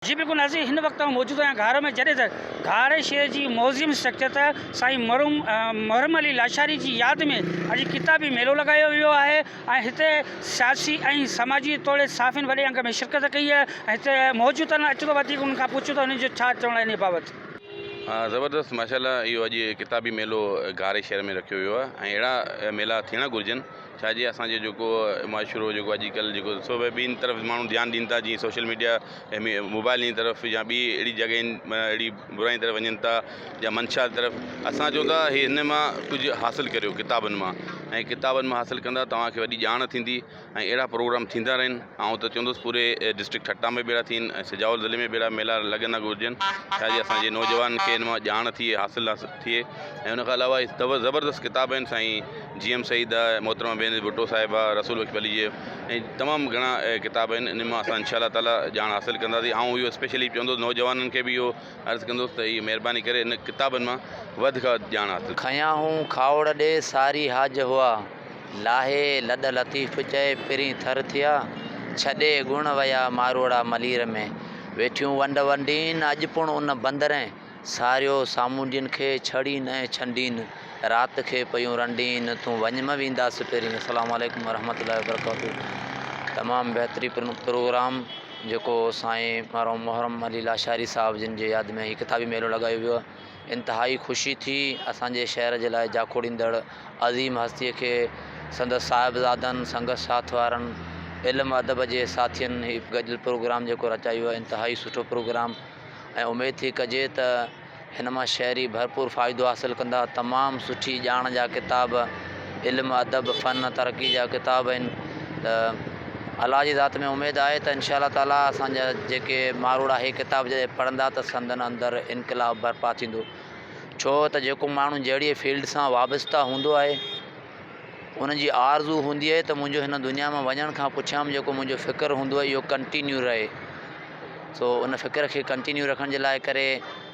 जी बिल्कुल नाज़रीन, हिन वक्त मौजूद आहियां घार में, जॾहिं त घारे शहर जी म्यूज़ियम स्ट्रक्चर त साईं मुहर्रम अली लाशारी जी यादि में अॼु किताबी मेलो लगायो वियो आहे ऐं हिते सियासी ऐं समाजी तौर साफ़िन वॾे अंग में शिरकत कई आहे ऐं हिते मौजूद आहिनि। अचो त वधीक उनखां पुछो त उनजो छा चवणु आहे इन बाबति। हाँ, ज़बरदस्त माशाल्लाह इहो अॼु किताबी मेलो घारे शहर में रखियो वियो आहे ऐं अहिड़ा मेला थियणा घुरिजनि। छाजे असांजो जेको माशरो जेको अॼुकल्ह जेको सभु ॿिनि तरफ़ माण्हू ध्यानु ॾीनि था, जीअं सोशल मीडिया ऐं मोबाइल जी तरफ़ या ॿी अहिड़ी जॻहियुनि अहिड़ी बुराई तरफ़ वञनि था या मंशा तरफ़। असां चऊं था हिन मां कुझु हासिलु करियो किताबनि मां, ऐं किताबनि मां हासिलु कंदा तव्हांखे वॾी ॼाण थींदी ऐं अहिड़ा प्रोग्राम थींदा रहनि। ऐं त चवंदुसि पूरे डिस्ट्रिक्ट ठट्टा में बेड़ा थियनि ऐं सिजावल ज़िले में बेड़ा मेला लॻंदा घुरिजनि, छाजे असांजे नौजवान खे हिन मां ॼाण थिए, हासिलु थिए। ऐं उनखां अलावा ज़बरदस्त किताब आहिनि साईं GM सईद आहे, मोहतरमा बेनज़ीर भुट्टो साहिब आहे, रसूल वकील अली जे, ऐं तमामु घणा किताब आहिनि। इन मां असां इंशाअल्लाह ताला ॼाण हासिलु कंदासीं। ऐं इहो स्पेशली चवंदुसि नौजवाननि खे बि इहो अर्ज़ु कंदुसि त इहा महिरबानी करे इन किताबनि मां वधि खां वधि ॼाण हासिलु। खयां हूँ खावड़ ॾे सारी हाज हुआ, लाहे लॾ लतीफ़ चए पिरी थर थिया, छॾे गुण वया मारोड़ा मलीर में, वेठियूं वंड वंडीन अॼु पुण उन बंदरें, सारियो सामूंडियुनि खे छड़ीन ऐं छंडीन, राति खे पयूं रंडीन, तूं वञ में वेंदासीं पहिरीं। अस्सलामु अलैकुम वरहमतुल्लाहि वबरकातुहू। तमामु बहितरीनु प्रोग्राम जेको साईं मुहर्रम अली लाशारी साहिब जिन जे यादि में हीउ किताबी मेलो लॻायो वियो आहे। इंतिहाई ख़ुशी थी असांजे शहर जे लाइ जाखोड़ींदड़ अज़ीम हस्तीअ खे, संदसि साहिबज़ादनि, संगत साथ वारनि, इल्मु अदब जे साथियुनि हीउ गॾियल प्रोग्राम जेको रचायो आहे, इंतिहाई सुठो प्रोग्राम। ऐं उमेदु थी कजे त हिन मां शहरी भरपूर फ़ाइदो हासिलु कंदा। तमामु सुठी ॼाण जा किताब, इल्मु अदब फ़न तरक़ी जा किताब आहिनि। त अलाह जी ज़ात में उमेदु आहे त इंशाअल्लाह ताला असांजा जेके मारोड़ा इहे किताब जॾहिं पढ़ंदा त संदनि अंदरि इनक़िलाब बर्पा थींदो। छो त जेको माण्हू जहिड़ी फील्ड सां वाबस्ता हूंदो आहे, उनजी आरज़ू हूंदी आहे त मुंहिंजो हिन दुनिया में वञण खां पुठियां जेको मुंहिंजो फ़िक्रु हूंदो आहे इहो कंटिन्यू रहे। सो उन फ़िक्र खे कंटिन्यू रखण जे लाइ करे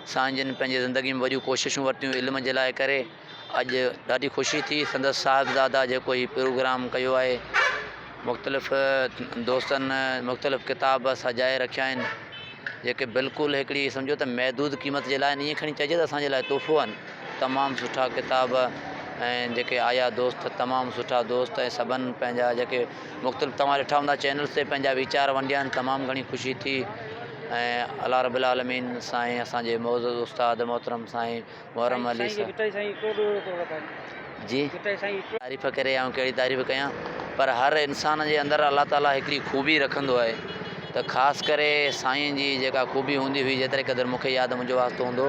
साईं जिन पंहिंजी ज़िंदगी में वॾियूं कोशिशूं वरितियूं इल्म जे लाइ करे। अॼु ॾाढी ख़ुशी थी संदसि साहिबज़ादा जेको हीउ प्रोग्राम कयो आहे, मुख़्तलिफ़ दोस्तनि मुख़्तलिफ़ किताब सजाए रखिया आहिनि जेके बिल्कुलु हिकिड़ी सम्झो त महदूद क़ीमत जे लाइ ईअं खणी चइजे त असांजे लाइ तोहफ़ो आहिनि। तमामु सुठा किताब ऐं जेके आया दोस्त तमामु सुठा दोस्त, ऐं सभिनि पंहिंजा जेके मुख़्तलिफ़ तव्हां ॾिठा हूंदा चैनल्स ते पंहिंजा वीचार वंडिया आहिनि। तमामु घणी ख़ुशी थी। ऐं अल्लाह रब्बुल आलमीन साईं असांजे मौजूदु उस्ताद मोहतरम साईं मुहर्रम अली जी तारीफ़ करे ऐं कहिड़ी तारीफ़ कयां, पर हर इंसान जे अंदरि अल्लाह ताला हिकिड़ी ख़ूबी रखंदो आहे। त ख़ासि करे साईं जी जेका ख़ूबी हूंदी हुई, जेतिरे क़दुरु मूंखे यादि मुंहिंजो वास्तो हूंदो,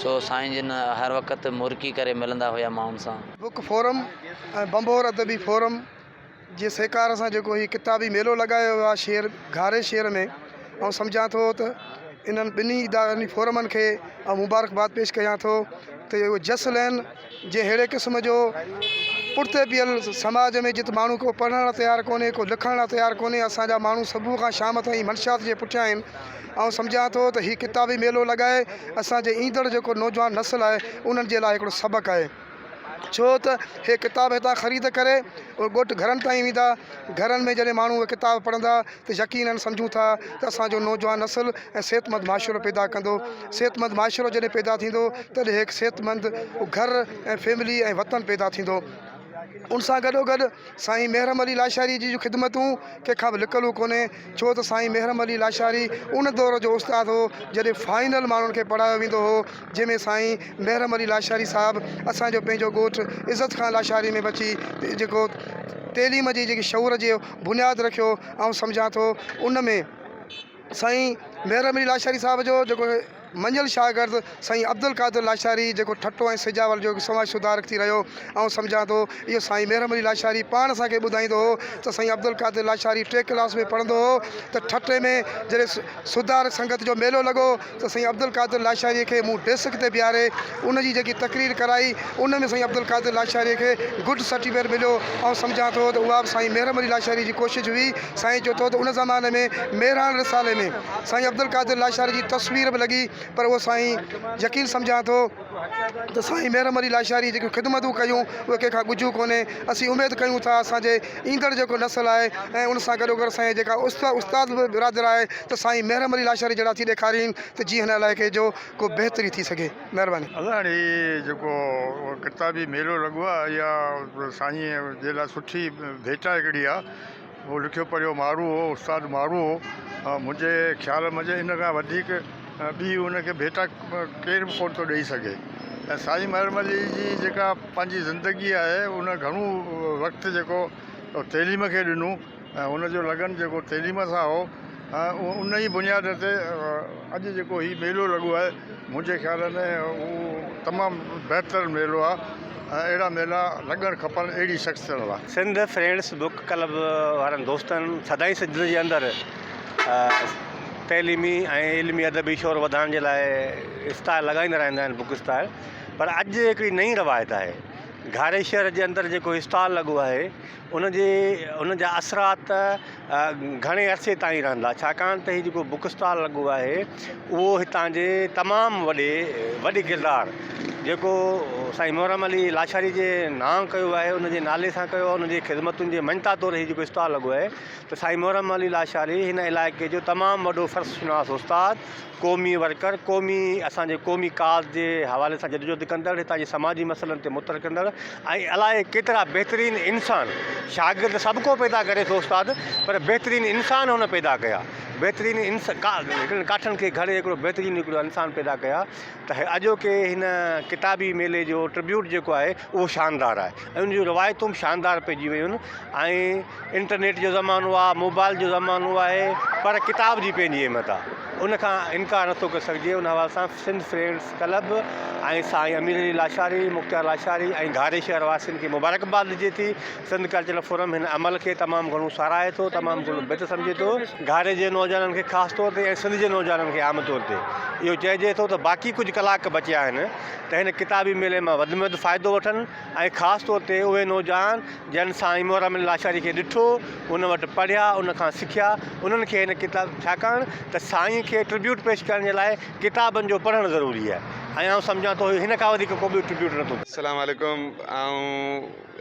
सो साईं जिन हर वक़्तु मुर्की करे मिलंदा हुया माण्हुनि सां। बुक फोरम ऐं बंबोर अदबी फोरम जे सहकार सां जेको हीउ किताबी मेलो लॻायो वियो आहे घारे शहर में, ऐं सम्झां थो त इन्हनि ॿिन्ही इदारनि फोरमनि खे ऐं मुबारकबाद पेश कयां थो त इहो जसल आहिनि जे अहिड़े क़िस्म जो पुठिते बीहल समाज में जिते माण्हू को पढ़ण लाइ तयारु कोन्हे, को लिखण लाइ तयारु कोन्हे, असांजा माण्हू सुबुह खां शाम ताईं मंशात जे पुठियां आहिनि। ऐं सम्झां थो त हीउ किताबी मेलो लॻाए असांजे ईंदड़ जेको नौजवान नस्ल आहे उन्हनि जे लाइ हिकिड़ो सबक़ु आहे। छो त हे किताब हितां ख़रीद करे ॻोठ घरनि ताईं वेंदा, घरनि में जॾहिं माण्हू उहे किताब पढ़ंदा त यकीनन सम्झूं था त असांजो नौजवान नस्ल ऐं सिहतमंद माशरो पैदा कंदो। सिहतमंद माशरो जॾहिं पैदा थींदो तॾहिं हिकु सिहतमंद घर ऐं फैमिली ऐं वतन पैदा थींदो। उन सां गॾोगॾु साईं मुहर्रम अली लाशारी जी जूं ख़िदमतूं कंहिंखां बि लिकलूं कोन्हे। छो त साईं मुहर्रम अली लाशारी उन दौर जो उस्ताद हो जॾहिं फाइनल माण्हुनि खे पढ़ायो वेंदो हो, जंहिंमें साईं मुहर्रम अली लाशारी साहिबु असांजो पंहिंजो ॻोठु इज़त खां लाशारी में बची जेको तइलीम जी जेकी शऊर जो बुनियादु रखियो। ऐं सम्झां थो उन में साईं मुहर्रम अली लाशारी साहिब जो जेको मंझल शागिर्द साईं अब्दुल कादिर लाशारी जेको ठट्टो ऐं सिजावल जो समाज सुधारक थी रहियो। ऐं सम्झां थो इहो साईं मुहर्रम अली लाशारी पाण असांखे ॿुधाईंदो हो त साईं अब्दुल कादिर लाशारी 3 क्लास में पढ़ंदो हो त ठट्टे में जॾहिं सुधारक संगत जो मेलो लॻो त साईं अब्दुल कादिर लाशारीअ खे मूं डेस्क ते बीहारे उनजी जेकी तकरीर कराई उन में साईं अब्दुल कादिर लाशारीअ खे गुड सर्टिफिकेट मिलियो। ऐं सम्झां थो त उहा बि साईं मुहर्रम अली लाशारी जी कोशिशि हुई। साईं चओ थो त उन ज़माने में मेहरान रिसाले में साईं अब्दुल कादिर लाशारी जी तस्वीर बि लॻी पर उहो साईं यकीन सम्झां थो त साईं महरम अली लाशारी जेकी ख़िदमतूं कयूं उहे कंहिंखां गुझूं कोन्हे। असीं उमेदु कयूं था असांजे ईंदड़ जेको नस्ल आहे ऐं उन सां गॾोगॾु साईं जेका उस्ताद बि बिरादर आहे त साईं महरम अली लाशारी जहिड़ा थी ॾेखारीनि त जीअं हिन इलाइक़े जो को बहितरी थी सघे। महिरबानी। असां हीउ जेको किताबी मेलो लॻो आहे इहा साईं जे लाइ सुठी भेटा हिकिड़ी आहे। उहो लिखियो पढ़ियो माण्हू हो, उस्ताद माण्हू हो। मुंहिंजे ख़्याल मुंहिंजे इन खां वधीक ॿी उनखे भेटा केरु बि कोन थो ॾेई सघे। ऐं साईं महरम अली जी जेका पंहिंजी ज़िंदगी आहे उन घणो वक़्तु जेको तइलीम खे ॾिनो ऐं उनजो लगन जेको तइलीम सां हो उन ई बुनियाद ते अॼु जेको हीउ मेलो लॻो आहे मुंहिंजे ख़्याल में उहो तमामु बहितर मेलो आहे। अहिड़ा मेला लॻणु खपनि अहिड़ी शख़्सियत लाइ। सिंध फ्रेंड्स बुक क्लब वारनि दोस्तनि सदाईं सिंध जे अंदरि तइलीमी ऐं इल्मी अदबी शोर वधाइण जे लाइ स्टाल लॻाईंदा रहंदा आहिनि, बुक स्टाल। पर अॼु हिकिड़ी नई रवायत आहे। घारे शहर जे अंदरि जेको स्टॉल लॻो आहे उन जा असरात घणे अरसे ताईं रहंदा, छाकाणि त हीउ जेको बुक स्टॉल लॻो आहे उहो हितां जे तमामु वॾी किरदारु जेको साईं मोहरम अली लाशारी जे नाम कयो आहे उनजे नाले सां कयो आहे, उनजी ख़िदमतुनि जे मञता तौरु हीउ जेको स्टॉल लॻो आहे त साईं मोहरम अली लाशारी हिन इलाइक़े जो तमामु वॾो फ़र्ज़शुनास उस्ताद, क़ौमी वर्कर, असांजे क़ौमी काज़ जे हवाले सां जदोजहद कंदड़, हितां जे समाजी मसइलनि ते मुतहर कंदड़ ऐं अलाए केतिरा बहितरीनु इंसान शागिर्द सभु को पैदा करे थो उस्ताद, पर बहितरीनु इंसान हुन पैदा कया। बहितरीनु काठनि खे घड़े हिकिड़ो बहितरीनु हिकिड़ो इंसान पैदा कया। त अॼोके हिन किताबी मेले जो ट्रिब्यूट जेको आहे उहो शानदार आहे ऐं उनजूं रवायतूं बि शानदार पइजी वियूं आहिनि। ऐं इंटरनेट जो ज़मानो आहे, मोबाइल जो ज़मानो आहे, पर किताब जी पंहिंजी अहमियत आहे, उनखां इनकार नथो करे सघिजे। उन हवाले सां सिंध फ्रेंड्स क्लब ऐं साईं अमीर अली लाशारी, मुख्तार लाशारी ऐं घारे शहर वासियुनि खे मुबारकबाद ॾिजे थी। सिंध कल्चरल फोरम हिन अमल खे तमामु घणो साराहे थो, तमामु घणो बहितर सम्झे थो। घारे जे नौजवाननि खे ख़ासि तौर ते ऐं सिंध जे नौजवाननि खे आम तौर ते इहो चइजे थो त बाक़ी कुझु कलाक बचिया आहिनि त हिन किताबी मेले मां वधि में वधि फ़ाइदो वठनि ऐं ख़ासि तौर ते उहे नौजवान जन साईं मोहरम अली लाशारी खे ॾिठो, उन वटि पढ़िया, उनखां सिखिया, उन्हनि खे हिन किताब छाकाणि त साईं खे ट्रिब्यूट पेश करण जे लाइ किताबनि जो पढ़णु ज़रूरी आहे ऐं आउं सम्झां थो हिन खां वधीक को बि ट्रिब्यूट नथो। अस्सलाम वालेकुम।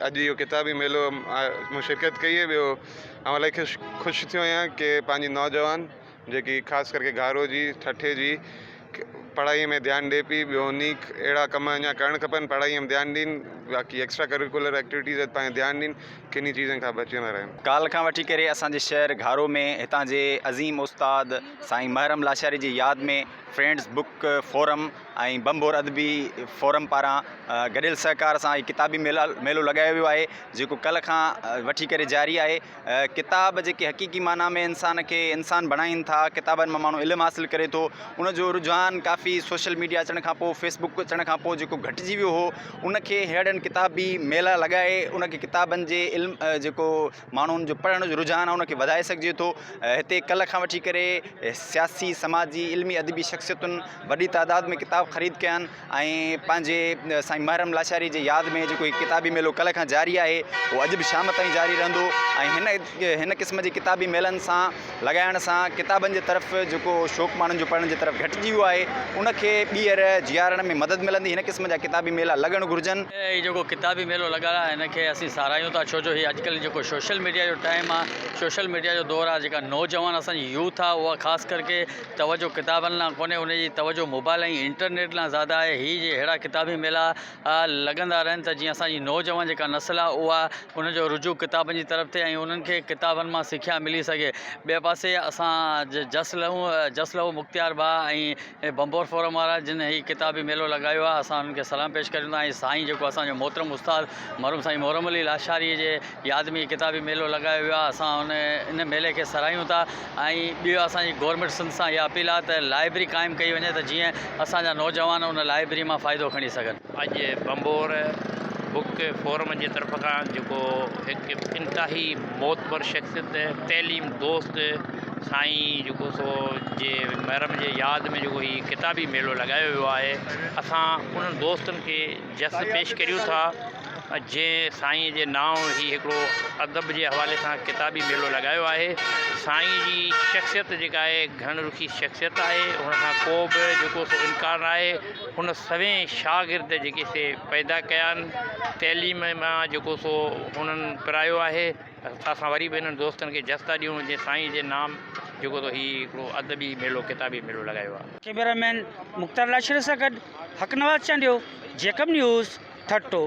अॼु इहो किताबी मेलो मूं शिरकत कई आहे। ॿियो इलाही ख़ुशि थियो आहियां कि पंहिंजी नौजवान जेकी ख़ासि करके घारो जी ठठे जी पढ़ाईअ में ध्यानु ॾिए पई। ॿियो उन्ही अहिड़ा कम अञा करणु खपनि, पढ़ाईअ में ध्यानु ॾियनि, बाक़ी एक्स्ट्रा करिकुलर एक्टिविटीज़ पंहिंजो ध्यानु ॾियनि, किन्ही चीज़नि खां बचंदा रहनि। काल खां वठी करे असांजे शहर घारो में हितां जे अज़ीम उस्ताद साईं महरम लाशारी जी यादि में फ्रेंड्स बुक फोरम ऐं बम्बोर अदबी फोरम पारां गॾियल सहकार सां ही किताबी मेलो लॻायो वियो आहे, जेको कल्ह खां वठी करे जारी आहे। किताब जेके हक़ीक़ी माना में इंसान खे इंसान बणाइनि था, किताबनि मां माण्हू इल्मु हासिलु करे थो, उनजो रुझान काफ़ी सोशल मीडिया अचण खां पोइ, फेसबुक अचण खां पोइ जेको घटिजी वियो हो, उनखे अहिड़नि किताबी मेला लॻाए उनखे किताबनि जे इल्मु जेको माण्हुनि जो पढ़ण जो रुझान आहे उनखे वधाए सघिजे थो। हिते कल्ह खां वठी करे सियासी, समाजी, इल्मी, अदबी शख़्सियतुनि वॾी तादाद में किताब ख़रीद कया आहिनि ऐं पंहिंजे साईं महरम लाशारी जे यादि में जेको किताबी मेलो कल्ह खां जारी आहे उहो अॼु बि शाम ताईं जारी रहंदो। ऐं हिन क़िस्म जे किताबी मेलनि सां लॻाइण सां किताबनि जे तरफ़ जेको शौक़ु माण्हुनि जो पढ़ण जे तरफ़ घटिजी वियो आहे उनखे ॿीहर जीआरण में मदद मिलंदी। हिन क़िस्म जा किताबी मेला लॻणु घुरिजनि। हीउ जेको किताबी मेलो लॻल आहे हिनखे असीं सारायूं था, छो जो हीउ अॼुकल्ह जेको सोशल मीडिया जो टाइम आहे, सोशल मीडिया जो दौरु आहे, जेका नौजवान असांजी यूथ आहे उहा ख़ासि करके तवजो किताबनि लाइ कोन्हे, उनजी तवजो मोबाइल ऐं इंटरनेट लाइ ज़्यादा आहे। हीअ जे अहिड़ा किताबी मेला लॻंदा रहनि त जीअं असांजी नौजवान जेका नस्ल आहे उहा उनजो रुजू किताबनि जी तरफ़ थिए ऐं उन्हनि खे किताबनि मां सिखिया मिली सघे। ॿिए पासे असां जसलहू मुख्तियार भाउ ऐं बम्बोर फोरम वारा जिन हीउ किताबी मेलो लॻायो आहे, असां उन्हनि खे सलाम पेश कयूं था। ऐं साईं जेको असांजो मोहतरम उस्ताद मरहूम साईं मोहरम अली लाशारी जे यादि में किताबी मेलो लॻायो वियो आहे, असां इन मेले खे सराहियूं था। ऐं ॿियो असांजी गवर्नमेंट संद सां इहा अपील आहे त लाइब्रेरी क़ाइमु कई वञे त जीअं असांजा नौजवान उन लाइब्रेरी मां फ़ाइदो खणी सघनि। अॼु बम्बोर बुक फोरम जी तरफ़ खां जेको हिकु इंतिहाई मोतबर शख़्सियत तइलीम दोस्त साईं जेको सो जे महरम जे यादि में जेको हीउ किताबी मेलो लॻायो वियो आहे, असां उन्हनि दोस्तनि खे जस पेश करियूं था जंहिं साईं जे नाव ही हिकिड़ो अदब जे हवाले सां किताबी मेलो लॻायो आहे। साईं जी शख़्सियत जेका आहे घण रुखी शख़्सियत आहे, हुन खां को बि जेको सो इनकार आहे। हुन सभई शागिर्द जेके से पैदा कया आहिनि, तइलीम मां जेको सो हुननि पिरायो आहे। असां वरी बि हिननि दोस्तनि खे जस्ता ॾियूं जे साईं जे नाम जेको सो हीउ हिकिड़ो अदबी मेलो किताबी मेलो लॻायो आहे। कैमरामैन मुख़्तार लाशरे सां गॾु हक़नवाज़ चांडियो, जेकब न्यूज़, ठट्टो।